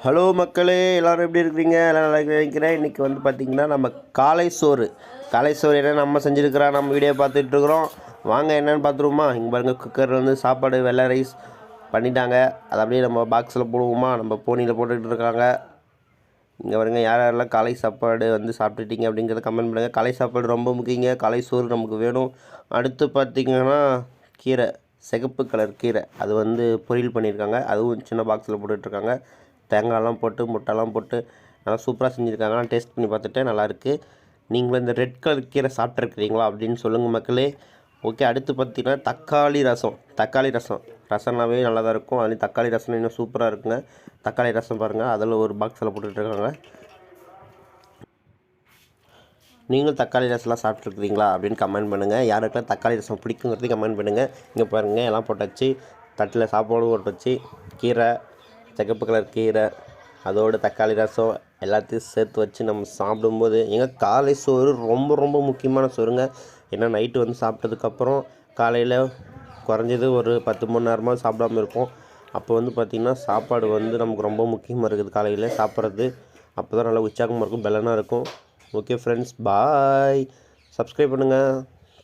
Hello மக்களே, எல்லோரும் எப்படி இருக்கிறீங்க? எல்லாம் நல்லா நினைக்கிறேன். இன்றைக்கி வந்து பார்த்திங்கன்னா நம்ம காலை சோறு என்ன நம்ம செஞ்சுருக்கிறோம். நம்ம வீடியோ பார்த்துட்ருக்குறோம். வாங்க என்னென்னு பார்த்துருவோமா? இங்கே பாருங்கள், குக்கரில் வந்து சாப்பாடு வெள்ளை ரைஸ் பண்ணிட்டாங்க. அதை அப்படியே நம்ம பாக்ஸில் போடுவோமா? நம்ம போனியில் போட்டுக்கிட்டு இருக்காங்க. இங்கே பாருங்க, யார் யாரெல்லாம் காலை சாப்பாடு வந்து சாப்பிட்டுட்டீங்க அப்படிங்கிறத கமெண்ட் பண்ணுங்கள். காலை சாப்பாடு ரொம்ப முக்கியங்க. காலை சோறு நமக்கு வேணும். அடுத்து பார்த்திங்கன்னா கீரை, சிகப்பு கலர் கீரை, அது வந்து பொரியல் பண்ணியிருக்காங்க. அதுவும் சின்ன பாக்ஸில் போட்டுட்ருக்காங்க. தேங்காயெல்லாம் போட்டு முட்டைலாம் போட்டு நல்லா சூப்பராக செஞ்சுருக்காங்க. நான் டேஸ்ட் பண்ணி பார்த்துட்டேன், நல்லாயிருக்கு. நீங்களும் இந்த ரெட் கலர் கீரை சாப்பிட்ருக்கிறீங்களா அப்படின்னு சொல்லுங்கள் மக்களே. ஓகே, அடுத்து பார்த்திங்கன்னா தக்காளி ரசம்னாவே நல்லா தான் இருக்கும். அதுலேயும் தக்காளி ரசம் இன்னும் சூப்பராக இருக்குங்க. தக்காளி ரசம் பாருங்கள், அதில் ஒரு பாக்ஸில் போட்டுட்ருக்காங்க. நீங்களும் தக்காளி ரசம்லாம் சாப்பிட்ருக்குறீங்களா அப்படின்னு கமெண்ட் பண்ணுங்கள். யாருக்கெல்லாம் தக்காளி ரசம் பிடிக்குங்கிறதையும் கமெண்ட் பண்ணுங்கள். இங்கே பாருங்கள், எல்லாம் போட்டாச்சு. தட்டில் சாப்பாடு போட்டு வச்சு, கீரை, சிகப்பு கலர் கீரை, அதோடு தக்காளி ரசம் எல்லாத்தையும் சேர்த்து வச்சு நம்ம சாப்பிடும்போது காலை சோறு ரொம்ப ரொம்ப முக்கியமான சோறுங்க. ஏன்னா நைட்டு வந்து சாப்பிட்டதுக்கப்புறம் காலையில் குறைஞ்சது ஒரு 10 மணி நேரமாக சாப்பிடாமல் இருப்போம். அப்போ வந்து பார்த்திங்கன்னா சாப்பாடு வந்து நமக்கு ரொம்ப முக்கியமாக இருக்குது. காலையில் சாப்பிட்றது அப்போ தான் நல்லா உற்சாகமாக இருக்கும், பெலனாக இருக்கும். ஓகே ஃப்ரெண்ட்ஸ், பாய். சப்ஸ்கிரைப் பண்ணுங்கள்.